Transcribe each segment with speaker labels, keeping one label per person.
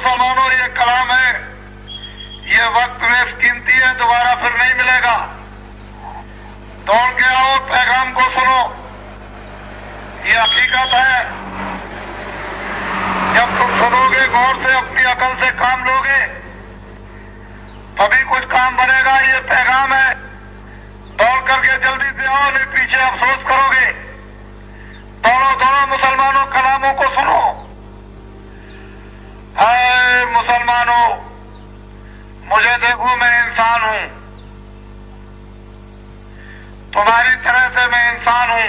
Speaker 1: मुसलमानों, ये कलाम है, ये वक्त में कीमती है, दोबारा फिर नहीं मिलेगा। दौड़ के आओ, पैगाम को सुनो, ये हकीकत है। जब तुम सुनोगे, गौर से अपनी अकल से काम लोगे, तभी कुछ काम बनेगा। ये पैगाम है, दौड़ करके जल्दी से आओ, नहीं पीछे अफसोस करोगे। दौड़ो दौड़ो मुसलमानों, कलामों को सुनो। हाय मुसलमानों, मुझे देखो, मैं इंसान हूं, तुम्हारी तरह से मैं इंसान हूं।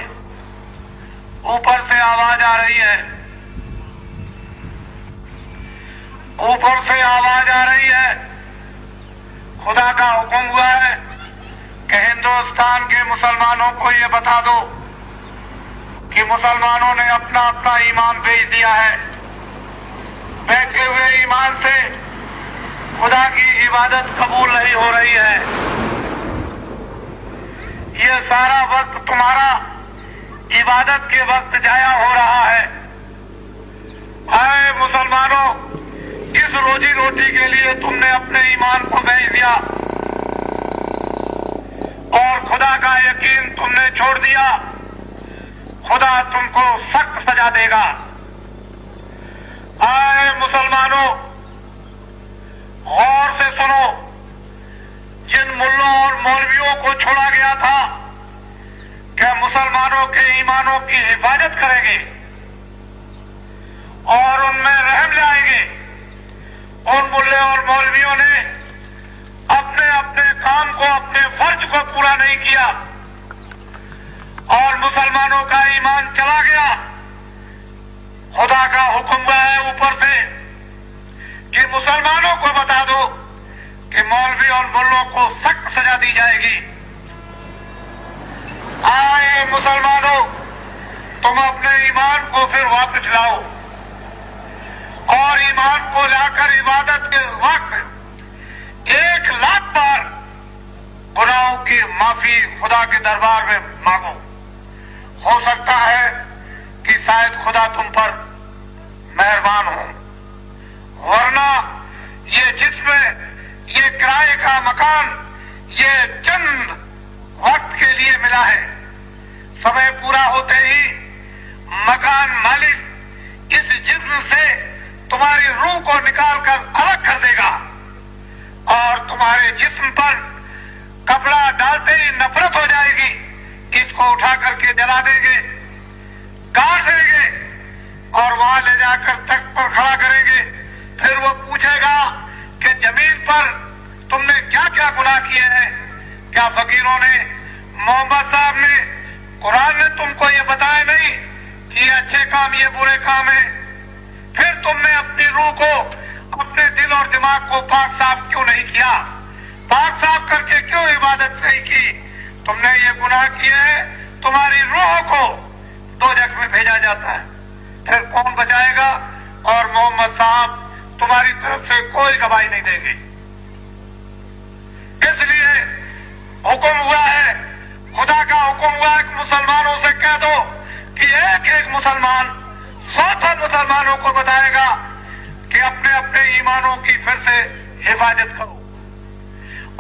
Speaker 1: ऊपर से आवाज आ रही है, ऊपर से आवाज आ रही है। खुदा का हुक्म हुआ है कि हिंदुस्तान के मुसलमानों को ये बता दो कि मुसलमानों ने अपना अपना ईमान बेच दिया है। बैठे हुए ईमान से खुदा की इबादत कबूल नहीं हो रही है। ये सारा वक्त तुम्हारा इबादत के वक्त जाया हो रहा है। हाय मुसलमानों, इस रोजी रोटी के लिए तुमने अपने ईमान को बेच दिया और खुदा का यकीन तुमने छोड़ दिया। खुदा तुमको सख्त सजा देगा। आए मुसलमानों, गौर से सुनो। जिन मुल्लों और मौलवियों को छोड़ा गया था, क्या मुसलमानों के ईमानों की हिफाजत करेंगे और उनमें रहम लाएंगे। उन मुल्ले और मौलवियों ने अपने अपने काम को, अपने फर्ज को पूरा नहीं किया और मुसलमानों का ईमान चला गया। खुदा का हुक्म है ऊपर से कि मुसलमानों को बता दो कि मौलवी और मुल्लों को सख्त सजा दी जाएगी। आए मुसलमानों, तुम अपने ईमान को फिर वापस लाओ और ईमान को लाकर इबादत के वक्त 1,00,000 बार गुनाहों की माफी खुदा के दरबार में मांगो। हो सकता है कि शायद खुदा तुम पर मेहरबान हो, वरना ये जिसमें ये किराए का मकान ये चंद वक्त के लिए मिला है। समय पूरा होते ही मकान मालिक इस जिस्म से तुम्हारी रूह को निकालकर अलग कर देगा और तुम्हारे जिस्म पर कपड़ा डालते ही नफरत हो जाएगी। इसको उठा करके जला देंगे, काट देंगे और वहां ले जाकर तख्त पर खड़ा करेंगे। फिर वो पूछेगा कि जमीन पर तुमने क्या क्या गुनाह किए हैं। क्या फकीरों ने, मोहम्मद साहब ने, कुरान ने तुमको ये बताया नहीं कि ये अच्छे काम, ये बुरे काम है। फिर तुमने अपनी रूह को, अपने दिल और दिमाग को पाक साफ क्यों नहीं किया? पाक साफ करके क्यों इबादत नहीं की? तुमने ये गुनाह किए हैं, तुम्हारी रूह को दोजख में भेजा जाता है। फिर कौन बचाएगा? और मोहम्मद साहब तुम्हारी तरफ से कोई गवाही नहीं देंगे। इसलिए हुक्म हुआ है, खुदा का हुक्म हुआ है कि मुसलमानों से कह दो कि एक एक मुसलमान 100 मुसलमानों को बताएगा कि अपने अपने ईमानों की फिर से हिफाजत करो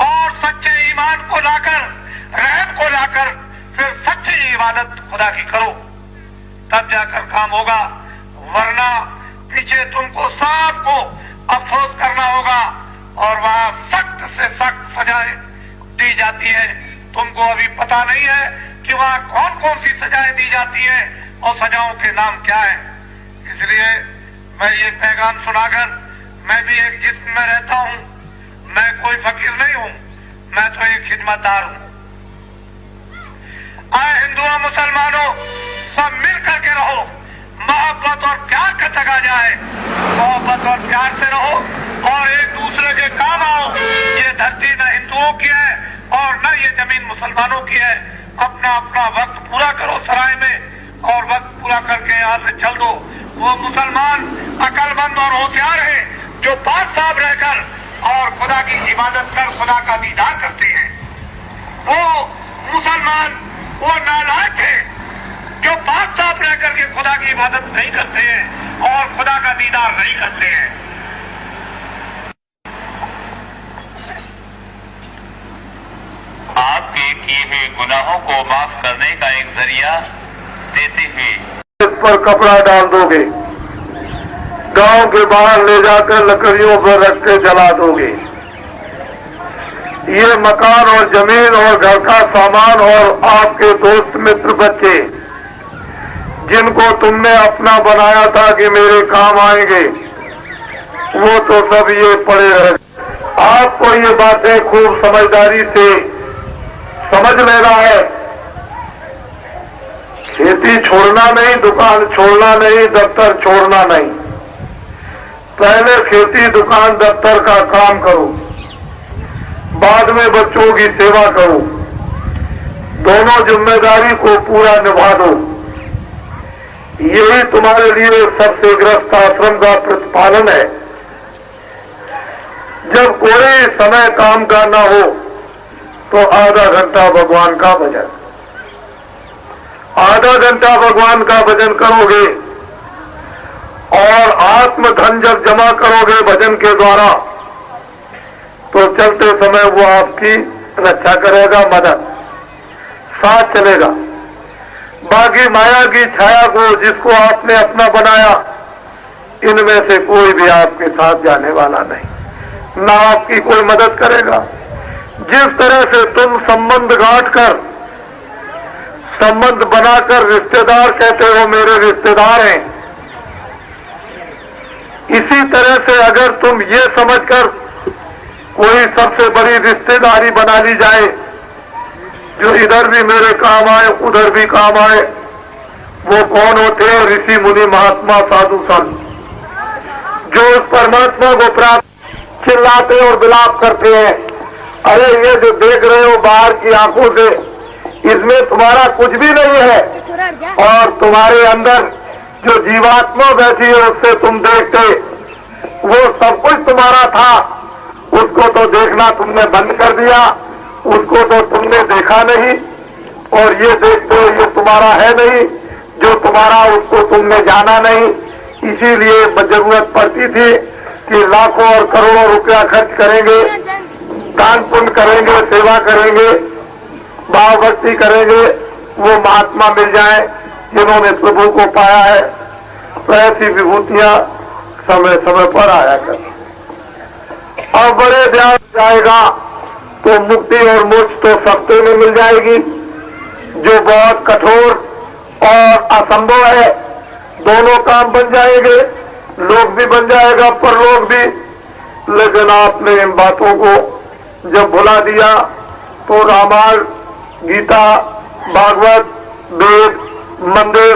Speaker 1: और सच्चे ईमान को लाकर, रहम को लाकर फिर सच्ची इबादत खुदा की करो, तब जाकर काम होगा। वरना पीछे तुमको सबको अफसोस करना होगा और वहां सख्त से सख्त सजाएं दी जाती है। तुमको अभी पता नहीं है कि वहां कौन कौन सी सजाएं दी जाती है और सजाओं के नाम क्या है। इसलिए मैं ये पैगाम सुनाकर, मैं भी एक जिस्म में रहता हूं, मैं कोई फकीर नहीं हूं, मैं तो एक खिदमतदार हूं। आए हिंदुओं मुसलमानों, सब मिल करके रहो, मोहब्बत और प्यार का तगा जाए, मोहब्बत और प्यार से रहो और एक दूसरे के काम आओ। ये धरती न हिंदुओं की है और न ये जमीन मुसलमानों की है। अपना अपना वक्त पूरा करो सराय में और वक्त पूरा करके यहाँ से चल दो। वो मुसलमान अकलमंद और होशियार है जो पाक साफ रहकर और खुदा की इबादत कर खुदा का दीदार करते हैं। वो मुसलमान वो नालायक है जो पाक साफ रह करके खुदा की इबादत नहीं करते हैं और खुदा का दीदार नहीं करते हैं।
Speaker 2: गुनाहों को माफ करने का एक जरिया देते हुए
Speaker 3: इस पर कपड़ा डाल दोगे, गांव के बाहर ले जाकर लकड़ियों पर रख के जला दोगे। ये मकान और जमीन और घर का सामान और आपके दोस्त मित्र बच्चे जिनको तुमने अपना बनाया था कि मेरे काम आएंगे, वो तो सब ये पड़े रहे। आपको ये बातें खूब समझदारी से समझ लेना है। खेती छोड़ना नहीं, दुकान छोड़ना नहीं, दफ्तर छोड़ना नहीं। पहले खेती, दुकान, दफ्तर का काम करो, बाद में बच्चों की सेवा करो। दोनों जिम्मेदारी को पूरा निभा दो। यही तुम्हारे लिए सबसे ग्रस्त आश्रम का प्रतिपालन है। जब कोई समय काम का ना हो तो आधा घंटा भगवान का भजन, आधा घंटा भगवान का भजन करोगे और आत्म धन जब जमा करोगे भजन के द्वारा, तो चलते समय वो आपकी रक्षा करेगा, मदद साथ चलेगा। बाकी माया की छाया को जिसको आपने अपना बनाया, इनमें से कोई भी आपके साथ जाने वाला नहीं, ना आपकी कोई मदद करेगा। जिस तरह से तुम संबंध गांठ कर, संबंध बनाकर रिश्तेदार कहते हो मेरे रिश्तेदार हैं, इसी तरह से अगर तुम ये समझकर कोई सबसे बड़ी रिश्तेदारी बना ली जाए जो इधर भी मेरे काम आए उधर भी काम आए, वो कौन होते हैं? ऋषि मुनि महात्मा साधु संत, जो उस परमात्मा को प्राप्त चिल्लाते और विलाप करते हैं, अरे ये जो देख रहे हो बाहर की आंखों से, इसमें तुम्हारा कुछ भी नहीं है, और तुम्हारे अंदर जो जीवात्मा बैठी है उससे तुम देखते, वो सब कुछ तुम्हारा था, उसको तो देखना तुमने बंद कर दिया, उसको तो तुमने देखा नहीं, और ये देखते हो ये तुम्हारा है नहीं, जो तुम्हारा उसको तुमने जाना नहीं। इसीलिए जरूरत पड़ती थी कि लाखों और करोड़ों रुपया खर्च करेंगे, दान पुण्य करेंगे, सेवा करेंगे, भाव भक्ति करेंगे, वो महात्मा मिल जाए जिन्होंने प्रभु को पाया है। तो ऐसी विभूतियां समय समय पर आया कर। अब बड़े ध्यान जाएगा तो मुक्ति और मोक्ष तो सस्ते में मिल जाएगी, जो बहुत कठोर और असंभव है। दोनों काम बन जाएंगे, लोग भी बन जाएगा, परलोक भी। लेकिन आपने इन बातों को जब भुला दिया तो रामायण, गीता, भागवत, वेद, मंदिर,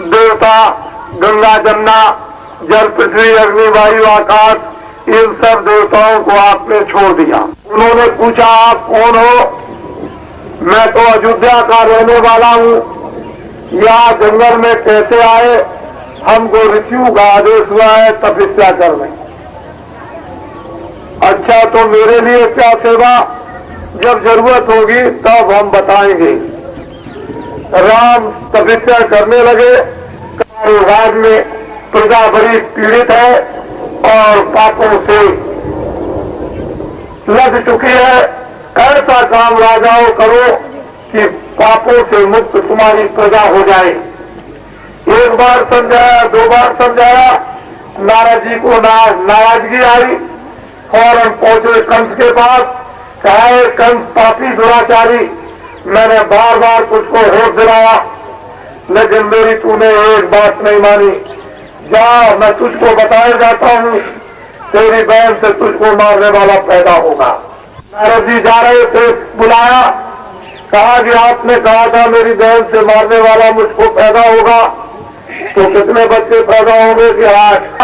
Speaker 3: देवता, गंगा, जमुना, जल, पृथ्वी, अग्नि, वायु, आकाश, इन सब देवताओं को आपने छोड़ दिया। उन्होंने पूछा आप कौन हो? मैं तो अयोध्या का रहने वाला हूँ, यहाँ जंगल में कैसे आए? हमको ऋषियों का आदेश हुआ है तपस्या करने। अच्छा तो मेरे लिए क्या सेवा? जब जरूरत होगी तब हम बताएंगे। राम तपस्या करने लगे। राज्य में प्रजा बड़ी पीड़ित है और पापों से लग चुकी है। ऐसा काम राजाओं करो कि पापों से मुक्त तुम्हारी प्रजा हो जाए। एक बार समझाया, दो बार समझाया, नारद जी को नाराजगी आई। फौरन पहुंचे कंस के पास, कहा कंस पापी दुराचारी, मैंने बार बार तुझको होश दिलाया लेकिन मेरी तूने एक बात नहीं मानी। जा, मैं तुझको बताया जाता हूँ, तेरी बहन से तुझको मारने वाला पैदा होगा। नारद जी जा रहे थे, बुलाया, कहा कि आपने कहा था मेरी बहन से मारने वाला मुझको पैदा होगा, तो कितने बच्चे पैदा होंगे? कि 8।